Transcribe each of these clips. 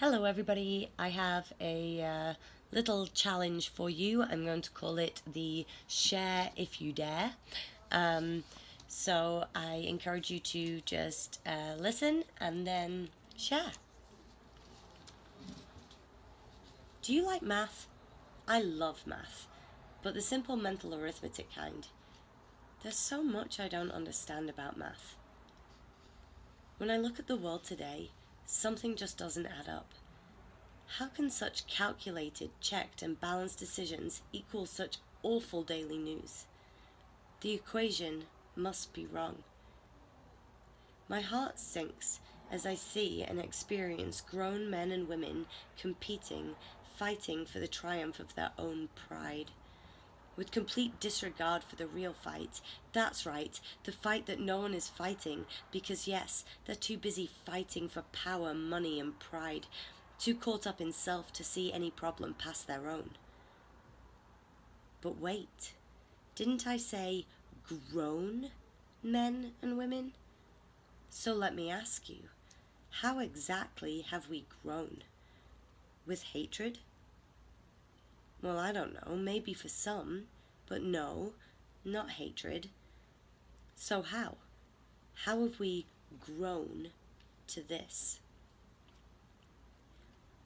Hello, everybody. I have a little challenge for you. I'm going to call it the Share If You Dare. Um, so I encourage you to just listen and then share. Do you like math? I love math, but the simple mental arithmetic kind. There's so much I don't understand about math. When I look at the world today, something just doesn't add up. How can such calculated, checked, and balanced decisions equal such awful daily news? The equation must be wrong. My heart sinks as I see and experience grown men and women competing, fighting for the triumph of their own pride. With complete disregard for the real fight. That's right, the fight that no one is fighting because, yes, they're too busy fighting for power, money, and pride, too caught up in self to see any problem past their own. But wait, didn't I say grown men and women? So let me ask you, how exactly have we grown? With hatred? Well, I don't know, maybe for some, but no, not hatred. So how? How have we grown to this?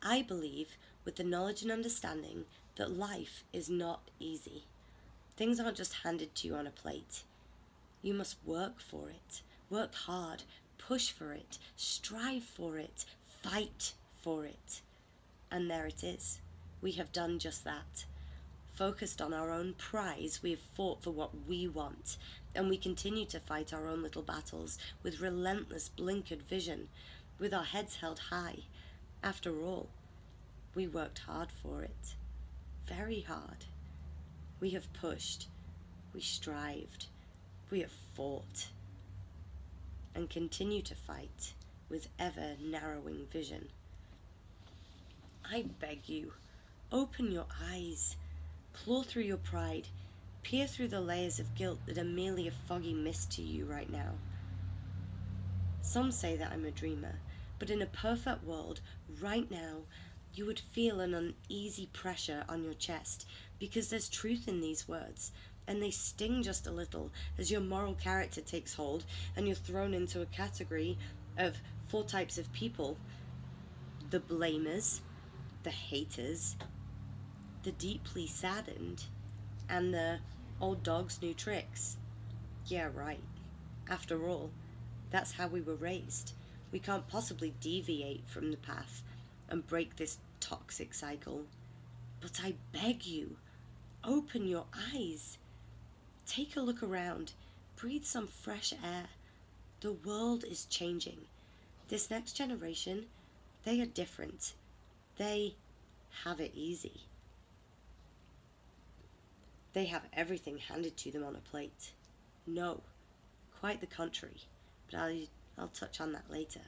I believe with the knowledge and understanding that life is not easy. Things aren't just handed to you on a plate. You must work for it, work hard, push for it, strive for it, fight for it. And there it is. We have done just that. Focused on our own prize, we have fought for what we want, and we continue to fight our own little battles with relentless, blinkered vision, with our heads held high. After all, we worked hard for it. Very hard. We have pushed, we strived, we have fought, and continue to fight with ever narrowing vision. I beg you, open your eyes, claw through your pride, peer through the layers of guilt that are merely a foggy mist to you right now. Some say that I'm a dreamer, but in a perfect world, right now, you would feel an uneasy pressure on your chest because there's truth in these words, and they sting just a little as your moral character takes hold and you're thrown into a category of four types of people: the blamers, the haters, the deeply saddened, and the old dog's new tricks. Yeah, right. After all, that's how we were raised. We can't possibly deviate from the path and break this toxic cycle. But I beg you, open your eyes. Take a look around. Breathe some fresh air. The world is changing. This next generation, they are different. They have it easy. They have everything handed to them on a plate. No, quite the contrary. But I'll touch on that later.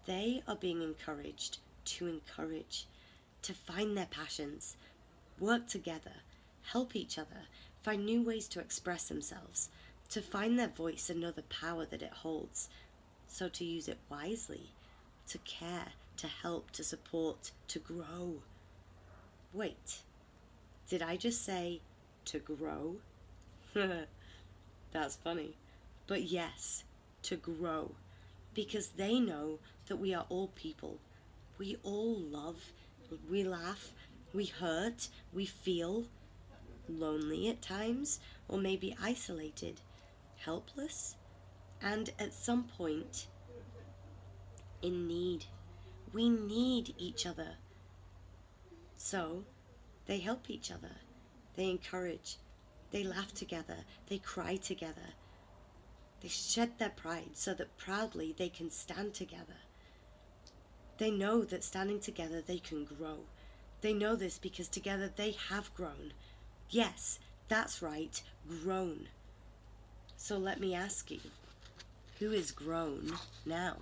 They are being encouraged to encourage, to find their passions, work together, help each other, find new ways to express themselves, to find their voice and know the power that it holds. So to use it wisely, to care, to help, to support, to grow. Wait, did I just say to grow? That's funny. But yes, to grow. Because they know that we are all people. We all love, we laugh, we hurt, we feel lonely at times, or maybe isolated, helpless, and at some point in need. We need each other. So they help each other, they encourage, they laugh together, they cry together, they shed their pride so that proudly they can stand together. They know that standing together they can grow. They know this because together they have grown. Yes, that's right, grown. So let me ask you, who is grown now?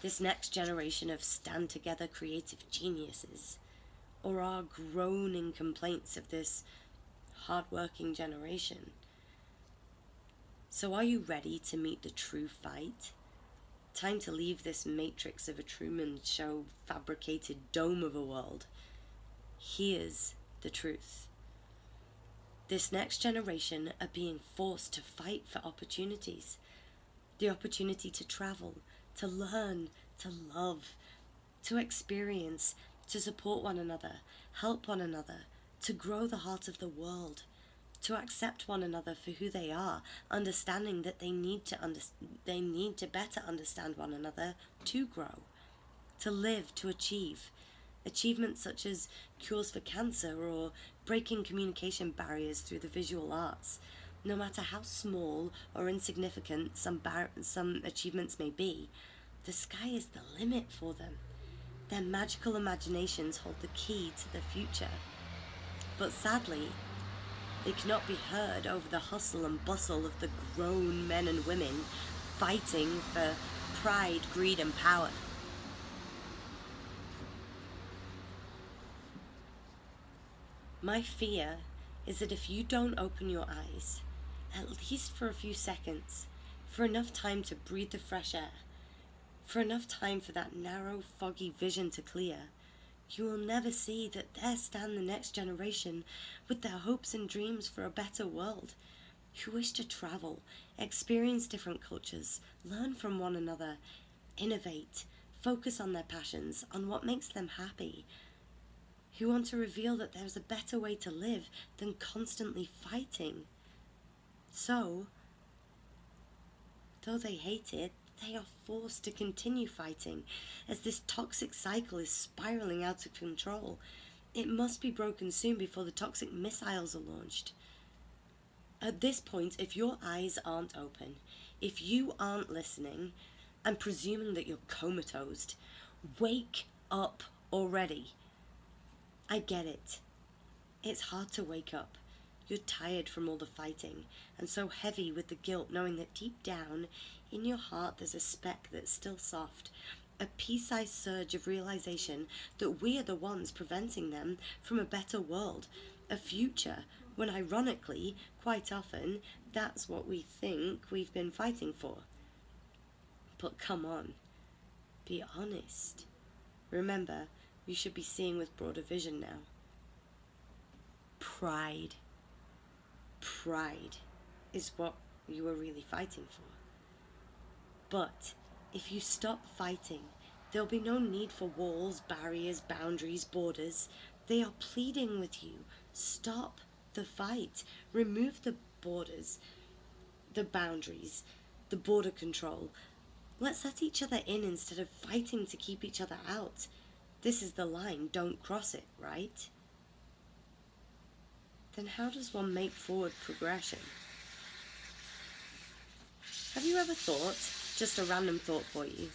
This next generation of stand together creative geniuses, or our groaning complaints of this hard-working generation? So are you ready to meet the true fight? Time to leave this matrix of a Truman Show fabricated dome of a world. Here's the truth. This next generation are being forced to fight for opportunities. The opportunity to travel, to learn, to love, to experience, to support one another, help one another, to grow the heart of the world, to accept one another for who they are, understanding that they need to better understand one another to grow, to live, to achieve. Achievements such as cures for cancer or breaking communication barriers through the visual arts. No matter how small or insignificant some achievements may be, the sky is the limit for them. Their magical imaginations hold the key to the future. But sadly, they cannot be heard over the hustle and bustle of the grown men and women fighting for pride, greed, and power. My fear is that if you don't open your eyes, at least for a few seconds, for enough time to breathe the fresh air, for enough time for that narrow, foggy vision to clear, you will never see that there stand the next generation with their hopes and dreams for a better world, who wish to travel, experience different cultures, learn from one another, innovate, focus on their passions, on what makes them happy, who want to reveal that there's a better way to live than constantly fighting. So, though they hate it, they are forced to continue fighting as this toxic cycle is spiraling out of control. It must be broken soon before the toxic missiles are launched. At this point, if your eyes aren't open, if you aren't listening, I'm presuming that you're comatose. Wake up already. I get it. It's hard to wake up. You're tired from all the fighting, and so heavy with the guilt knowing that deep down in your heart there's a speck that's still soft, a pea-sized surge of realization that we are the ones preventing them from a better world, a future, when ironically, quite often, that's what we think we've been fighting for. But come on, be honest. Remember, you should be seeing with broader vision now. Pride. Pride is what you are really fighting for. But if you stop fighting, there'll be no need for walls, barriers, boundaries, borders. They are pleading with you. Stop the fight. Remove the borders, the boundaries, the border control. Let's let each other in instead of fighting to keep each other out. This is the line, don't cross it, right? Then how does one make forward progression? Have you ever thought, just a random thought for you,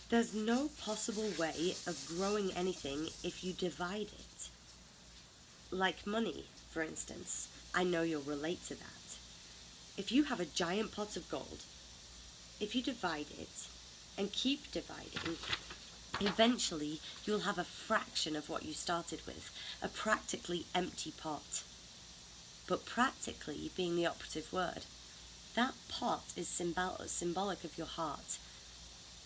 there's no possible way of growing anything if you divide it? Like money, for instance. I know you'll relate to that. If you have a giant pot of gold, if you divide it and keep dividing, eventually you'll have a fraction of what you started with, a practically empty pot. But practically being the operative word, that pot is symbolic of your heart.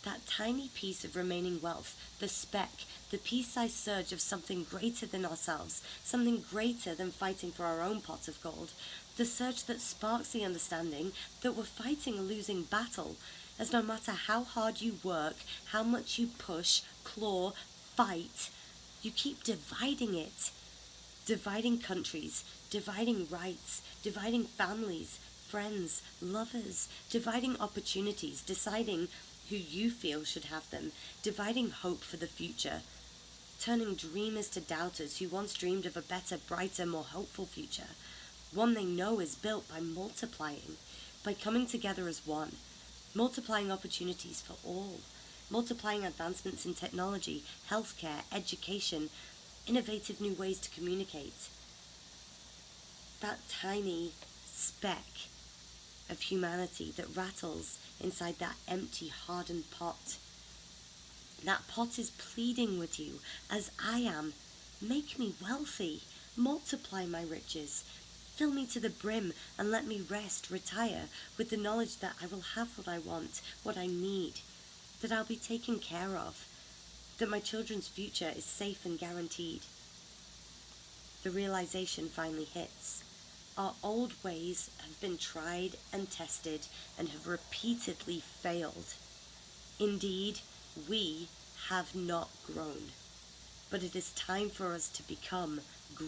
That tiny piece of remaining wealth, the speck, the pea-sized surge of something greater than ourselves, something greater than fighting for our own pot of gold, the surge that sparks the understanding that we're fighting a losing battle, as no matter how hard you work, how much you push, claw, fight, you keep dividing it. Dividing countries, dividing rights, dividing families, friends, lovers, dividing opportunities, deciding who you feel should have them, dividing hope for the future, turning dreamers to doubters who once dreamed of a better, brighter, more hopeful future, one they know is built by multiplying, by coming together as one, multiplying opportunities for all, multiplying advancements in technology, healthcare, education, innovative new ways to communicate. That tiny speck of humanity that rattles inside that empty, hardened pot. That pot is pleading with you, as I am. Make me wealthy. Multiply my riches. Fill me to the brim and let me rest, retire, with the knowledge that I will have what I want, what I need, that I'll be taken care of, that my children's future is safe and guaranteed. The realization finally hits. Our old ways have been tried and tested and have repeatedly failed. Indeed, we have not grown. But it is time for us to become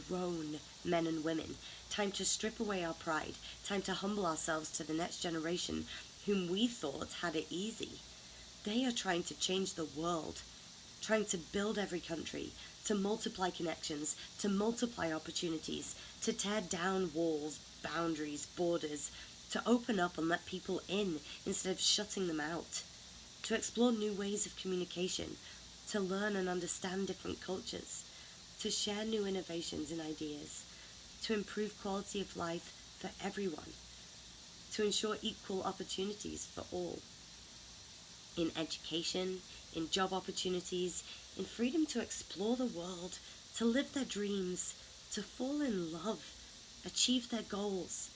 grown men and women. Time to strip away our pride. Time to humble ourselves to the next generation whom we thought had it easy. They are trying to change the world, trying to build every country, to multiply connections, to multiply opportunities, to tear down walls, boundaries, borders, to open up and let people in instead of shutting them out, to explore new ways of communication, to learn and understand different cultures, to share new innovations and ideas, to improve quality of life for everyone, to ensure equal opportunities for all, in education, in job opportunities, in freedom to explore the world, to live their dreams, to fall in love, achieve their goals,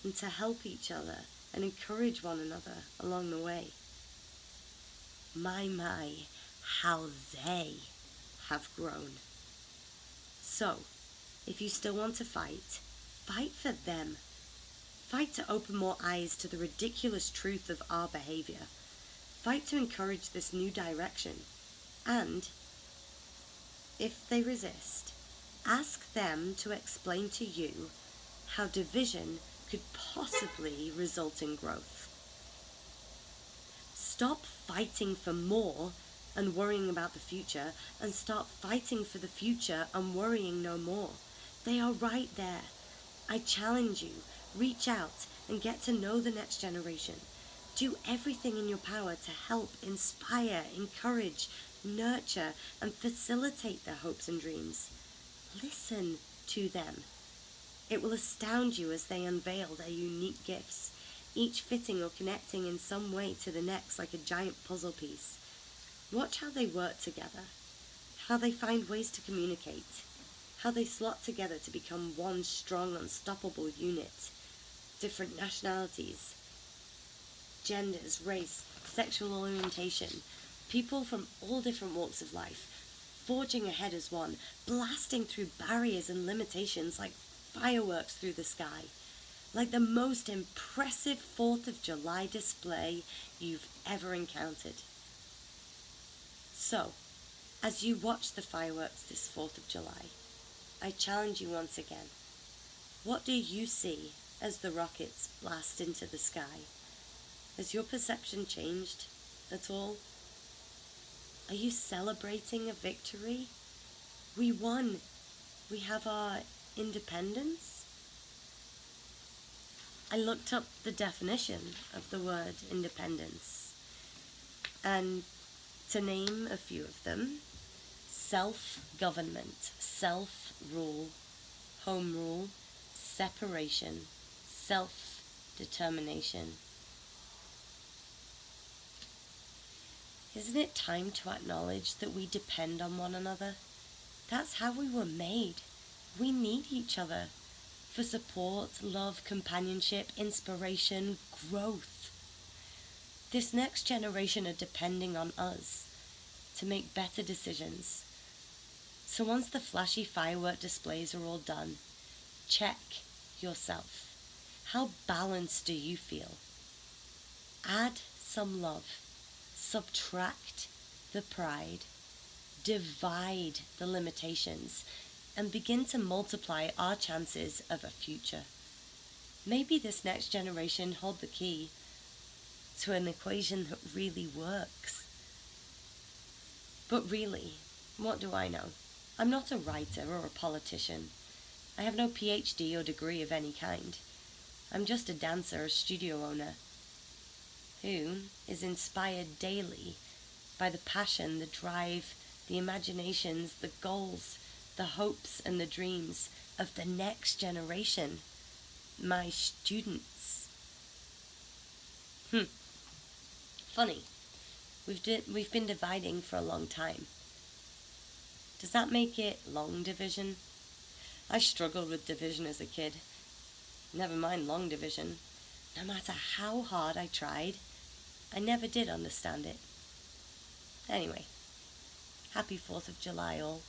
and to help each other and encourage one another along the way. My, how they have grown. So, if you still want to fight, fight for them. Fight to open more eyes to the ridiculous truth of our behavior. Fight to encourage this new direction. And, if they resist, ask them to explain to you how division could possibly result in growth. Stop fighting for more and worrying about the future, and start fighting for the future and worrying no more. They are right there. I challenge you, reach out and get to know the next generation. Do everything in your power to help, inspire, encourage, nurture, and facilitate their hopes and dreams. Listen to them. It will astound you as they unveil their unique gifts, each fitting or connecting in some way to the next like a giant puzzle piece. Watch how they work together, how they find ways to communicate, how they slot together to become one strong, unstoppable unit. Different nationalities, genders, race, sexual orientation, people from all different walks of life, forging ahead as one, blasting through barriers and limitations like fireworks through the sky, like the most impressive 4th of July display you've ever encountered. So, as you watch the fireworks this 4th of July, I challenge you once again. What do you see as the rockets blast into the sky? Has your perception changed at all? Are you celebrating a victory? We won. We have our independence. I looked up the definition of the word independence, and to name a few of them: self-government, self-rule, home rule, separation, self-determination. Isn't it time to acknowledge that we depend on one another? That's how we were made. We need each other for support, love, companionship, inspiration, growth. This next generation are depending on us to make better decisions. So once the flashy firework displays are all done, check yourself. How balanced do you feel? Add some love. Subtract the pride. Divide the limitations. And begin to multiply our chances of a future. Maybe this next generation hold the key to an equation that really works. But really, what do I know? I'm not a writer or a politician. I have no PhD or degree of any kind. I'm just a dancer or studio owner who is inspired daily by the passion, the drive, the imaginations, the goals, the hopes and the dreams of the next generation, my students. Funny, we've been dividing for a long time. Does that make it long division? I struggled with division as a kid. Never mind long division. No matter how hard I tried, I never did understand it. Anyway, happy 4th of July all.